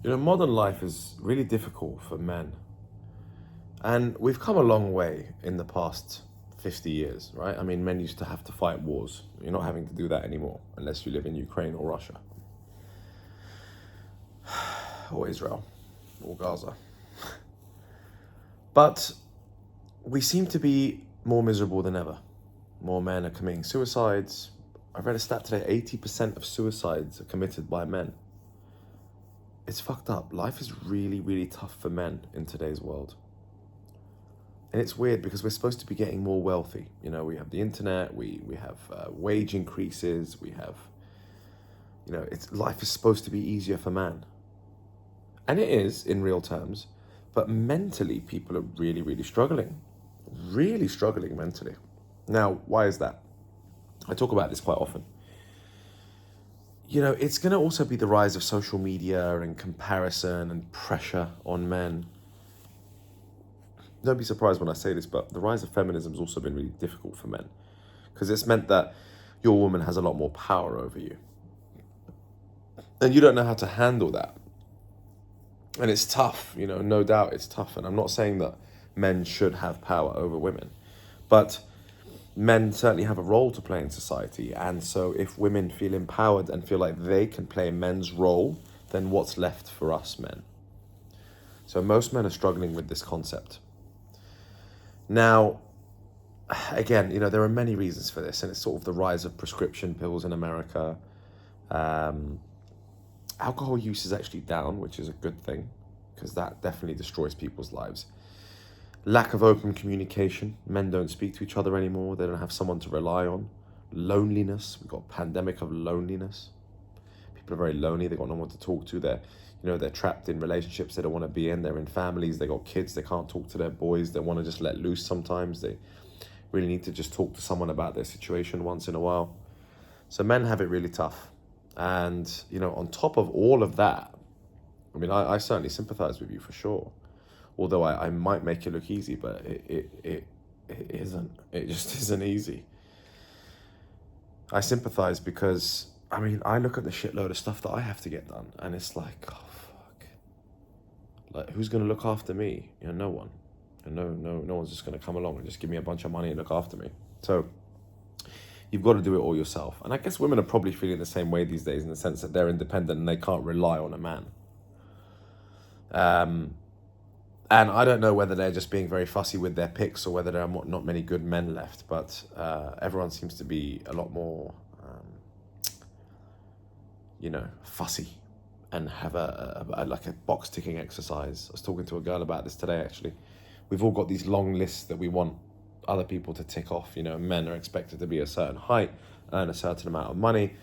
Modern life is really difficult for men. And we've come a long way in the past 50 years, right? I mean, men used to have to fight wars. You're not having to do that anymore unless you live in Ukraine or Russia or Israel or Gaza. But we seem to be more miserable than ever. More men are committing suicides. I read a stat today, 80% of suicides are committed by men. It's fucked up. Life is really, really tough for men in today's world. And it's weird because we're supposed to be getting more wealthy. We have the internet, we have wage increases, we have, life is supposed to be easier for man. And it is in real terms, but mentally people are really, really struggling mentally. Now, why is that? I talk about this quite often. It's going to also be the rise of social media and comparison and pressure on men. Don't be surprised when I say this, but the rise of feminism has also been really difficult for men because it's meant that your woman has a lot more power over you. And you don't know how to handle that. And it's tough, no doubt it's tough. And I'm not saying that men should have power over women, but men certainly have a role to play in society. And so if women feel empowered and feel like they can play men's role, then what's left for us men? So most men are struggling with this concept. Now, again, there are many reasons for this, and it's sort of the rise of prescription pills in America. Alcohol use is actually down, which is a good thing, because that definitely destroys people's lives. Lack of open communication. Men don't speak to each other anymore. They don't have someone to rely on. Loneliness. We've got a pandemic of loneliness. People are very lonely. They've got no one to talk to. They're trapped in relationships they don't want to be in. They're in families. They got kids. They can't talk to their boys. They want to just let loose sometimes. They really need to just talk to someone about their situation once in a while. So men have it really tough. And, on top of all of that, I certainly sympathize with you for sure. Although I might make it look easy, but it isn't. It just isn't easy. I sympathize because, I look at the shitload of stuff that I have to get done, and it's like, oh, fuck. Like, who's going to look after me? No one. And no one's just going to come along and just give me a bunch of money and look after me. So you've got to do it all yourself. And I guess women are probably feeling the same way these days in the sense that they're independent and they can't rely on a man. And I don't know whether they're just being very fussy with their picks or whether there are not many good men left, but everyone seems to be a lot more, fussy and have like a box ticking exercise. I was talking to a girl about this today, actually. We've all got these long lists that we want other people to tick off. Men are expected to be a certain height, earn a certain amount of money,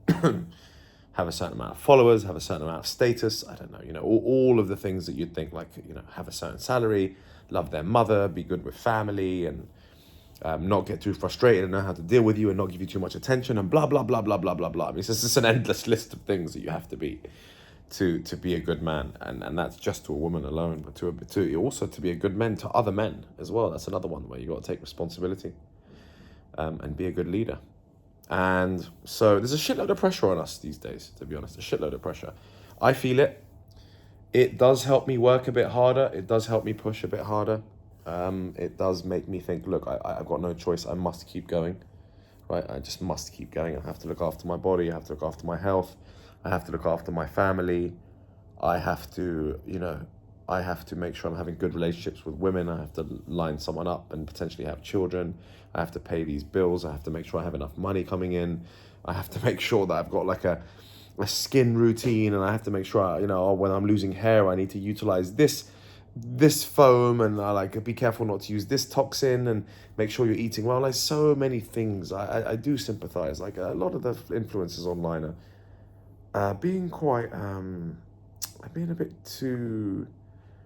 have a certain amount of followers, have a certain amount of status, I don't know, all of the things that you'd think, like, have a certain salary, love their mother, be good with family, and not get too frustrated and know how to deal with you and not give you too much attention, and blah, blah, blah, blah, blah, blah, blah. It's just an endless list of things that you have to be to be a good man. And that's just to a woman alone, but to also to be a good man to other men as well. That's another one where you got to take responsibility and be a good leader. And so there's a shitload of pressure on us these days, to be honest, a shitload of pressure. I feel it. It does help me work a bit harder. It does help me push a bit harder. It does make me think, look, I've got no choice. I must keep going, right? I just must keep going. I have to look after my body. I have to look after my health. I have to look after my family. I have to make sure I'm having good relationships with women. I have to line someone up and potentially have children. I have to pay these bills. I have to make sure I have enough money coming in. I have to make sure that I've got like a skin routine, and I have to make sure, when I'm losing hair, I need to utilize this foam, and I be careful not to use this toxin, and make sure you're eating well. Like, so many things. I do sympathize. Like, a lot of the influencers online are being quite, being a bit too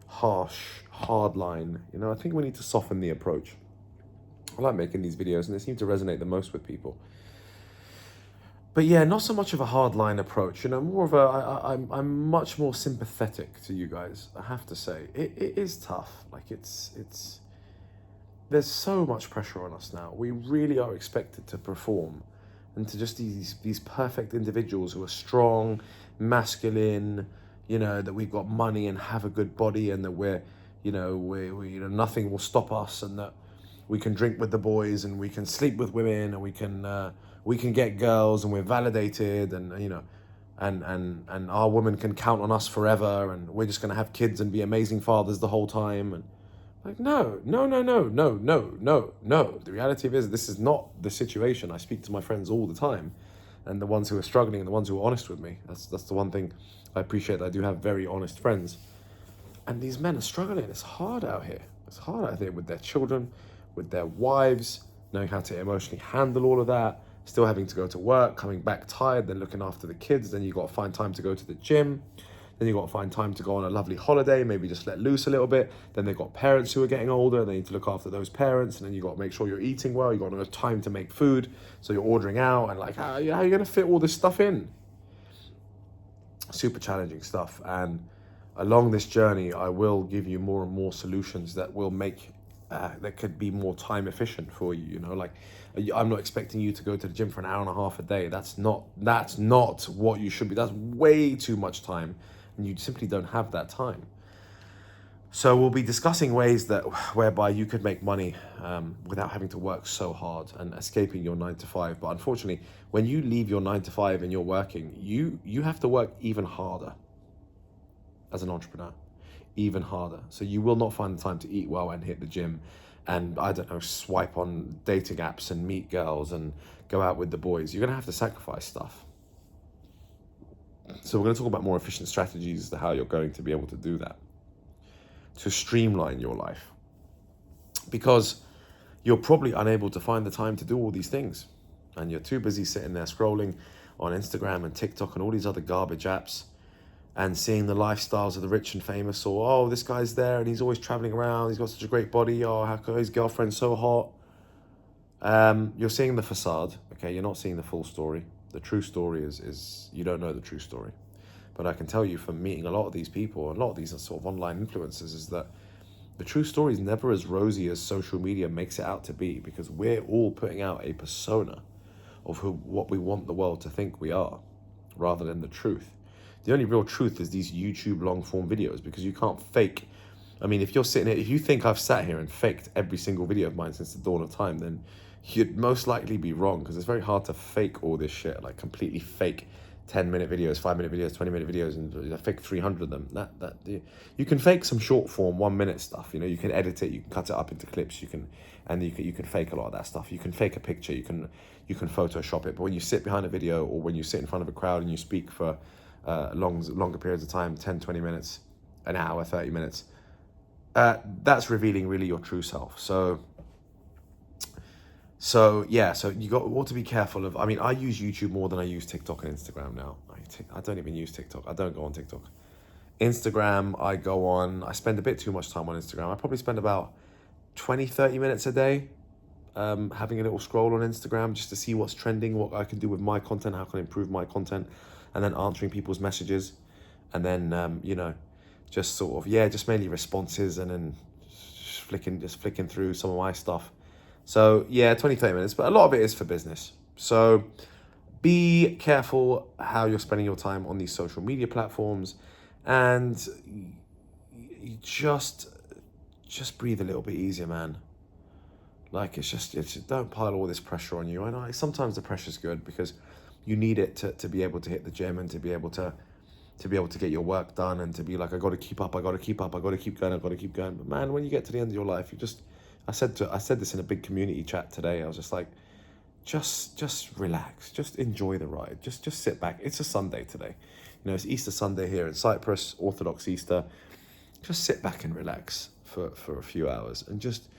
harsh, hardline. I think we need to soften the approach. I like making these videos, and they seem to resonate the most with people. But yeah, not so much of a hardline approach. More of I'm much more sympathetic to you guys. I have to say, it is tough. Like, it's there's so much pressure on us now. We really are expected to perform, and to just these perfect individuals who are strong, masculine, that we've got money and have a good body, and that we nothing will stop us, and that we can drink with the boys and we can sleep with women and we can get girls and we're validated, and and our women can count on us forever, and we're just going to have kids and be amazing fathers the whole time. And like, no, no, no, no, no, no, no, no. The reality of it is, this is not the situation. I speak to my friends all the time, and the ones who are struggling and the ones who are honest with me. That's the one thing I appreciate, that I do have very honest friends. And these men are struggling. It's hard out here. It's hard out here with their children, with their wives, knowing how to emotionally handle all of that, still having to go to work, coming back tired, then looking after the kids. Then you've got to find time to go to the gym. Then you've got to find time to go on a lovely holiday, maybe just let loose a little bit. Then they've got parents who are getting older. They need to look after those parents. And then you've got to make sure you're eating well. You've got enough time to make food. So you're ordering out, and like, how are you going to fit all this stuff in? Super challenging stuff. And along this journey, I will give you more and more solutions that will make that could be more time efficient for you. Like, I'm not expecting you to go to the gym for an hour and a half a day. That's not what you should be. That's way too much time, and you simply don't have that time. So we'll be discussing ways whereby you could make money without having to work so hard and escaping your 9 to 5. But unfortunately, when you leave your 9 to 5 and you're working, you have to work even harder as an entrepreneur, even harder. So you will not find the time to eat well and hit the gym and, I don't know, swipe on dating apps and meet girls and go out with the boys. You're going to have to sacrifice stuff. So we're going to talk about more efficient strategies as to how you're going to be able to do that, to streamline your life, because you're probably unable to find the time to do all these things, and you're too busy sitting there scrolling on Instagram and TikTok and all these other garbage apps and seeing the lifestyles of the rich and famous, or, oh, this guy's there and he's always traveling around, he's got such a great body, oh, how come his girlfriend's so hot. You're seeing the facade, okay? You're not seeing the full story. The true story is you don't know the true story. But I can tell you from meeting a lot of these people, a lot of these sort of online influencers, is that the true story is never as rosy as social media makes it out to be, because we're all putting out a persona of what we want the world to think we are, rather than the truth. The only real truth is these YouTube long form videos, because you can't fake. I mean, if you're sitting here, if you think I've sat here and faked every single video of mine since the dawn of time, then you'd most likely be wrong, because it's very hard to fake all this shit, like completely fake 10-minute videos, 5-minute videos, 20-minute videos, and fake 300 of them. You can fake some short form 1-minute stuff. You can edit it, you can cut it up into clips, you can fake a lot of that stuff. You can fake a picture, you can Photoshop it. But when you sit behind a video, or when you sit in front of a crowd and you speak for longer periods of time, 10, 20 minutes, an hour, 30 minutes, that's revealing really your true self. So you got to be careful of. I mean, I use YouTube more than I use TikTok and Instagram now. I don't even use TikTok. I don't go on TikTok. Instagram, I spend a bit too much time on Instagram. I probably spend about 20, 30 minutes a day having a little scroll on Instagram just to see what's trending, what I can do with my content, how can I improve my content, and then answering people's messages, and then just sort of just mainly responses, and then just flicking through some of my stuff. So 20, 30 minutes, but a lot of it is for business. So be careful how you're spending your time on these social media platforms, and just breathe a little bit easier, man. Like, it's just don't pile all this pressure on you. I know sometimes the pressure's good, because you need it to be able to hit the gym, and to be able to get your work done, and to be like, I got to keep up, I got to keep going. But man, when you get to the end of your life, I said this in a big community chat today. I was just like, just relax, just enjoy the ride, just sit back. It's a Sunday today, it's Easter Sunday here in Cyprus, Orthodox Easter. Just sit back and relax for a few hours, and just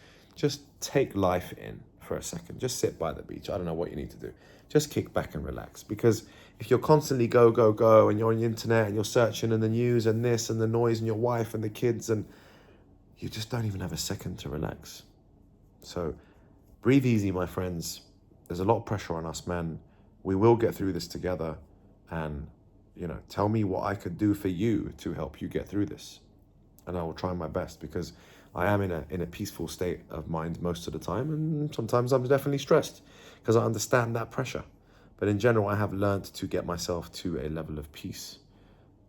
take life in for a second. Just sit by the beach. I don't know what you need to do. Just kick back and relax, because if you're constantly go, and you're on the internet and you're searching and the news and this and the noise and your wife and the kids, and you just don't even have a second to relax. So breathe easy, my friends. There's a lot of pressure on us, man. We will get through this together, and tell me what I could do for you to help you get through this, and I will try my best, because I am in a peaceful state of mind most of the time, and sometimes I'm definitely stressed because I understand that pressure. But in general, I have learned to get myself to a level of peace,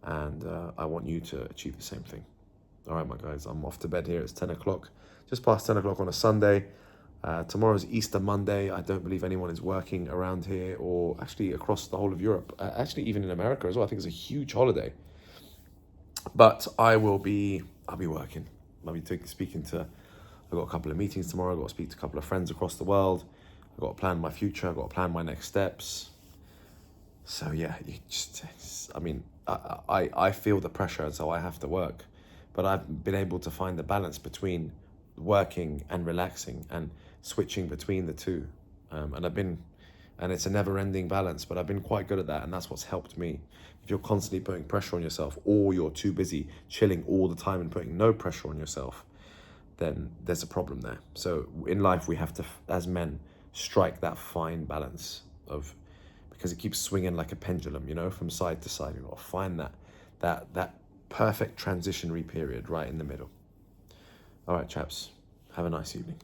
and I want you to achieve the same thing. All right, my guys, I'm off to bed here. It's 10 o'clock, just past 10 o'clock on a Sunday. Tomorrow's Easter Monday. I don't believe anyone is working around here, or actually across the whole of Europe. Actually, even in America as well. I think it's a huge holiday. But I'll be working. I'll be speaking to. I've got a couple of meetings tomorrow. I've got to speak to a couple of friends across the world. I've got to plan my future. I've got to plan my next steps. So yeah, I feel the pressure, and so I have to work. But I've been able to find the balance between working and relaxing and switching between the two. And it's a never-ending balance, but I've been quite good at that, and that's what's helped me. If you're constantly putting pressure on yourself, or you're too busy chilling all the time and putting no pressure on yourself, then there's a problem there. So in life, we have to, as men, strike that fine balance of, because it keeps swinging like a pendulum, from side to side. You've got to find that perfect transitionary period right in the middle. All right, chaps, have a nice evening.